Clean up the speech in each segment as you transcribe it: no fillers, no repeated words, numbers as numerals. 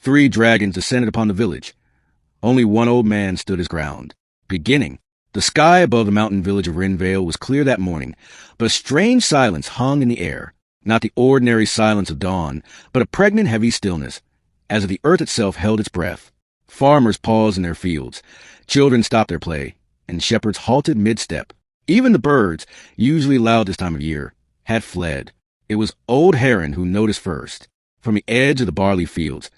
3 dragons descended upon the village. Only one old man stood his ground. Beginning. The sky above the mountain village of unveiled was clear that morning, but a strange silence hung in the air. Not the ordinary silence of dawn, but a pregnant, heavy stillness, as if the earth itself held its breath. Farmers paused in their fields. Children stopped their play, and shepherds halted mid-step. Even the birds, usually loud this time of year, had fled. It was old Heron who noticed first. From the edge of the barley fields,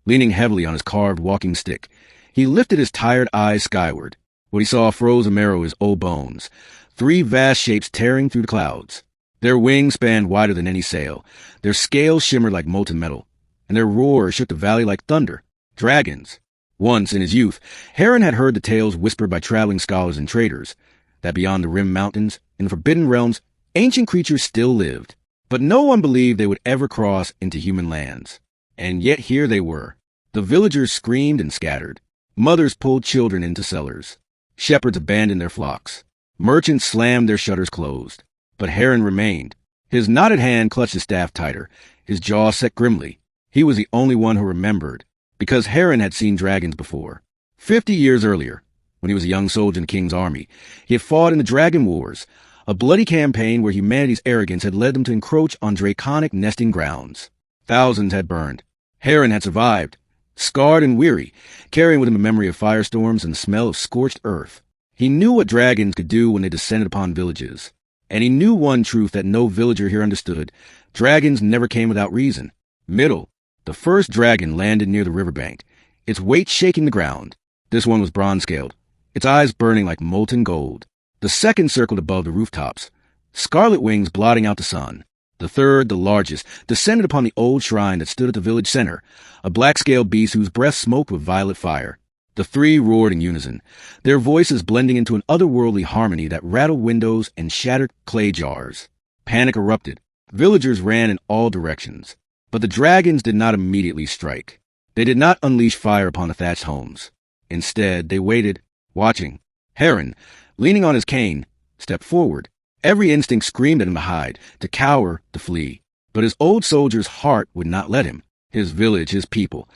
leaning heavily on his carved walking stick, he lifted his tired eyes skyward. What he saw froze a marrow in his old bones. 3 vast shapes tearing through the clouds. Their wings spanned wider than any sail. Their scales shimmered like molten metal, and their roar shook the valley like thunder. Dragons. Once, in his youth, Heron had heard the tales whispered by traveling scholars and traders, that beyond the rim mountains, in the forbidden realms, ancient creatures still lived. But no one believed they would ever cross into human lands. And yet here they were. The villagers screamed and scattered. Mothers pulled children into cellars. Shepherds abandoned their flocks. Merchants slammed their shutters closed. But Heron remained. His knotted hand clutched his staff tighter, his jaw set grimly. He was the only one who remembered, because Heron had seen dragons before. 50 years earlier, when he was a young soldier in the king's army, he had fought in the Dragon Wars, a bloody campaign where humanity's arrogance had led them to encroach on draconic nesting grounds. Thousands had burned. Heron had survived, scarred and weary, carrying with him a memory of firestorms and the smell of scorched earth. He knew what dragons could do when they descended upon villages. And he knew one truth that no villager here understood. Dragons never came without reason. Middle. The first dragon landed near the riverbank, its weight shaking the ground. This one was bronze-scaled, its eyes burning like molten gold. The second circled above the rooftops, scarlet wings blotting out the sun. The third, the largest, descended upon the old shrine that stood at the village center, a black-scaled beast whose breath smoked with violet fire. The 3 roared in unison, their voices blending into an otherworldly harmony that rattled windows and shattered clay jars. Panic erupted. Villagers ran in all directions. But the dragons did not immediately strike. They did not unleash fire upon the thatched homes. Instead, they waited, watching. Heron, leaning on his cane, stepped forward. Every instinct screamed at him to hide, to cower, to flee. But his old soldier's heart would not let him. His village, his people.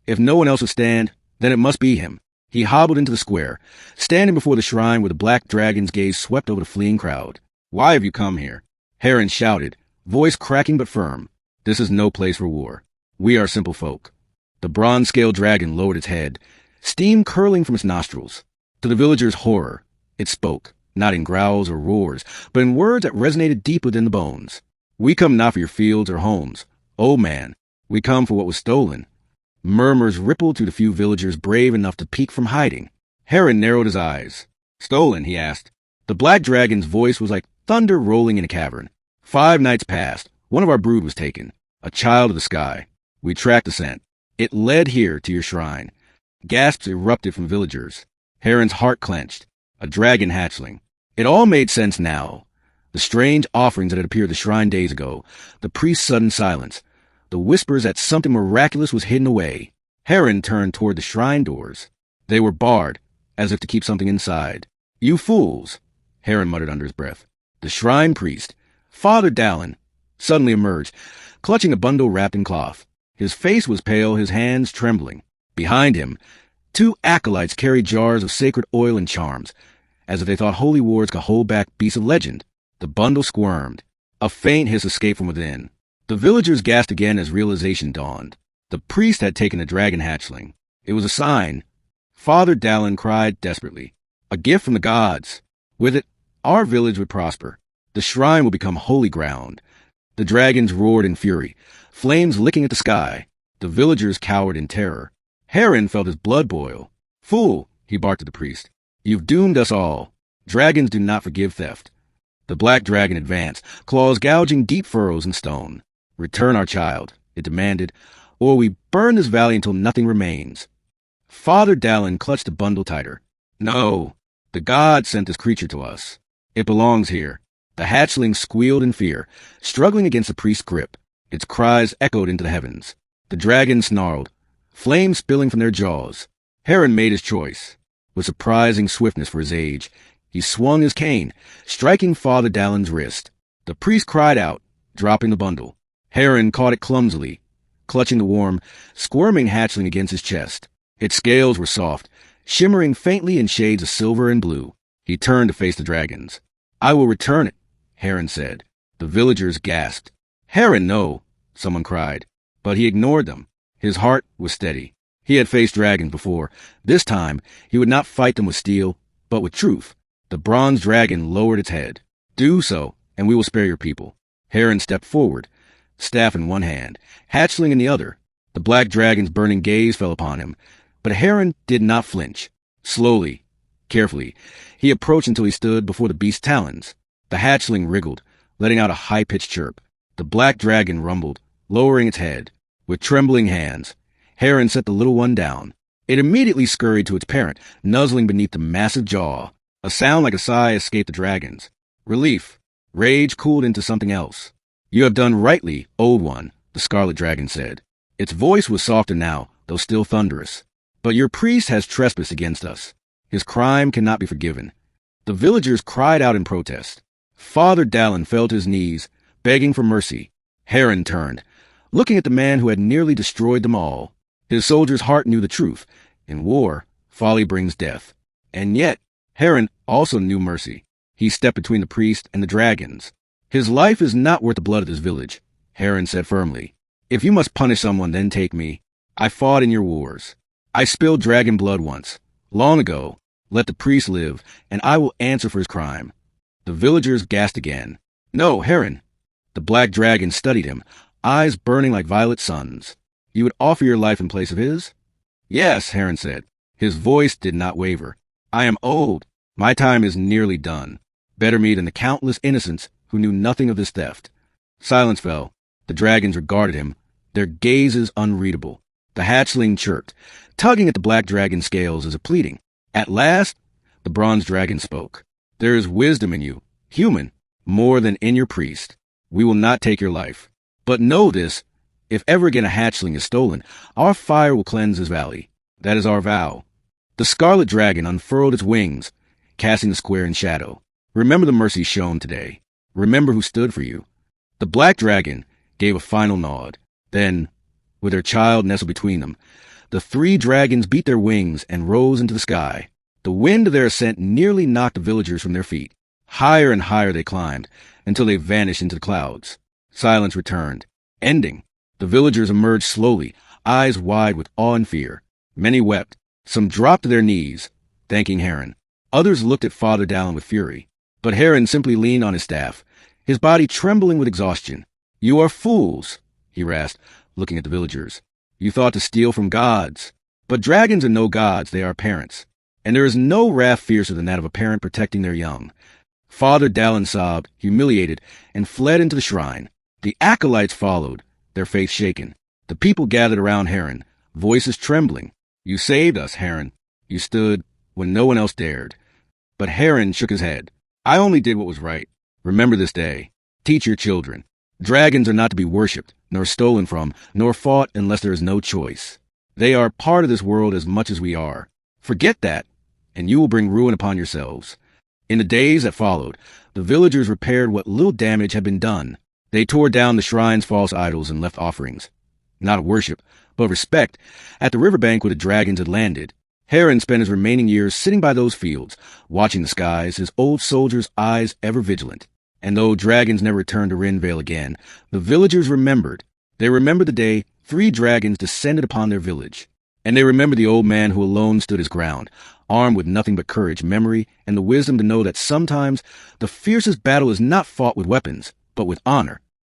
If no one else would stand, then it must be him. He hobbled into the square, standing before the shrine where the black dragon's gaze swept over the fleeing crowd. "Why have you come here?" Heron shouted, voice cracking but firm. "This is no place for war. We are simple folk." The bronze-scaled dragon lowered its head, steam curling from its nostrils. To the villagers' horror, it spoke, not in growls or roars, but in words that resonated deep within the bones. "We come not for your fields or homes. Old man, we come for what was stolen." Murmurs rippled through the few villagers brave enough to peek from hiding. Heron narrowed his eyes. "Stolen?" he asked. The black dragon's voice was like thunder rolling in a cavern. 5 nights passed. One of our brood was taken, a child of the sky. We tracked the scent. It led here to your shrine. Gasps erupted from villagers. Heron's heart clenched. A dragon hatchling. It all made sense now. The strange offerings that had appeared at the shrine days ago, the priest's sudden silence, the whispers that something miraculous was hidden away. Heron turned toward the shrine doors. They were barred, as if to keep something inside. "You fools," Heron muttered under his breath. The shrine priest, Father Dallin, suddenly emerged, clutching a bundle wrapped in cloth. His face was pale, his hands trembling. Behind him, 2 acolytes carried jars of sacred oil and charms, as if they thought holy wards could hold back beasts of legend. The bundle squirmed. A faint hiss escaped from within. The villagers gasped again as realization dawned. The priest had taken the dragon hatchling. It was a sign. Father Dallin cried desperately. A gift from the gods. With it, our village would prosper. The shrine would become holy ground. The dragons roared in fury, flames licking at the sky. The villagers cowered in terror. Heron felt his blood boil. "Fool," he barked at the priest. "You've doomed us all. Dragons do not forgive theft." The black dragon advanced, claws gouging deep furrows in stone. "Return our child," it demanded, "or we burn this valley until nothing remains." Father Dallin clutched the bundle tighter. "No, the gods sent this creature to us. It belongs here." The hatchling squealed in fear, struggling against the priest's grip. Its cries echoed into the heavens. The dragon snarled, flames spilling from their jaws. Heron made his choice. With surprising swiftness for his age, he swung his cane, striking Father Dallin's wrist. The priest cried out, dropping the bundle. Heron caught it clumsily. clutching the warm, squirming hatchling against his chest. Its scales were soft, shimmering faintly in shades of silver and blue. He turned to face the dragons. "I will return it," Heron said. The villagers gasped. "Heron, no," someone cried. But he ignored them. His heart was steady. He had faced dragons before. This time, he would not fight them with steel, but with truth. The bronze dragon lowered its head. "Do so, and we will spare your people." Heron stepped forward, staff in one hand, hatchling in the other. The black dragon's burning gaze fell upon him, but Heron did not flinch. Slowly, carefully, he approached until he stood before the beast's talons. The hatchling wriggled, letting out a high-pitched chirp. The black dragon rumbled, lowering its head. With trembling hands, Heron set the little one down. It immediately scurried to its parent, nuzzling beneath the massive jaw. A sound like a sigh escaped the dragons. Relief. Rage cooled into something else. "You have done rightly, old one," the scarlet dragon said. Its voice was softer now, though still thunderous. "But your priest has trespassed against us. His crime cannot be forgiven." The villagers cried out in protest. Father Dallin fell to his knees, begging for mercy. Heron turned, looking at the man who had nearly destroyed them all. His soldier's heart knew the truth. In war, folly brings death. And yet, Heron also knew mercy. He stepped between the priest and the dragons. "His life is not worth the blood of this village," Heron said firmly. "If you must punish someone, then take me. I fought in your wars. I spilled dragon blood once, long ago. Let the priest live, and I will answer for his crime." The villagers gasped again. "No, Heron." The black dragon studied him, eyes burning like violet suns. "You would offer your life in place of his?" "Yes," Heron said. His voice did not waver. "I am old. My time is nearly done. Better me than the countless innocents who knew nothing of this theft." Silence fell. The dragons regarded him, their gazes unreadable. The hatchling chirped, tugging at the black dragon's scales as if pleading. At last, the bronze dragon spoke. "There is wisdom in you, human, more than in your priest. We will not take your life. But know this, if ever again a hatchling is stolen, our fire will cleanse this valley. That is our vow." The scarlet dragon unfurled its wings, casting the square in shadow. "Remember the mercy shown today. Remember who stood for you." The black dragon gave a final nod. Then, with their child nestled between them, the three dragons beat their wings and rose into the sky. The wind of their ascent nearly knocked the villagers from their feet. Higher and higher they climbed, until they vanished into the clouds. Silence returned, ending. The villagers emerged slowly, eyes wide with awe and fear. Many wept. Some dropped to their knees, thanking Heron. Others looked at Father Dallin with fury. But Heron simply leaned on his staff, his body trembling with exhaustion. "You are fools," he rasped, looking at the villagers. "You thought to steal from gods. But dragons are no gods, they are parents. And there is no wrath fiercer than that of a parent protecting their young." Father Dallin sobbed, humiliated, and fled into the shrine. The acolytes followed, their faith shaken. The people gathered around Heron, voices trembling. "You saved us, Heron. You stood when no one else dared." But Heron shook his head. "I only did what was right. Remember this day. Teach your children. Dragons are not to be worshipped, nor stolen from, nor fought unless there is no choice. They are part of this world as much as we are. Forget that, and you will bring ruin upon yourselves." In the days that followed, the villagers repaired what little damage had been done. They tore down the shrine's false idols and left offerings. Not of worship, but of respect, at the riverbank where the dragons had landed. Heron spent his remaining years sitting by those fields, watching the skies, his old soldier's eyes ever vigilant. And though dragons never returned to Rinvale again, the villagers remembered. They remembered the day 3 dragons descended upon their village. And they remembered the old man who alone stood his ground, armed with nothing but courage, memory, and the wisdom to know that sometimes the fiercest battle is not fought with weapons, but with honor.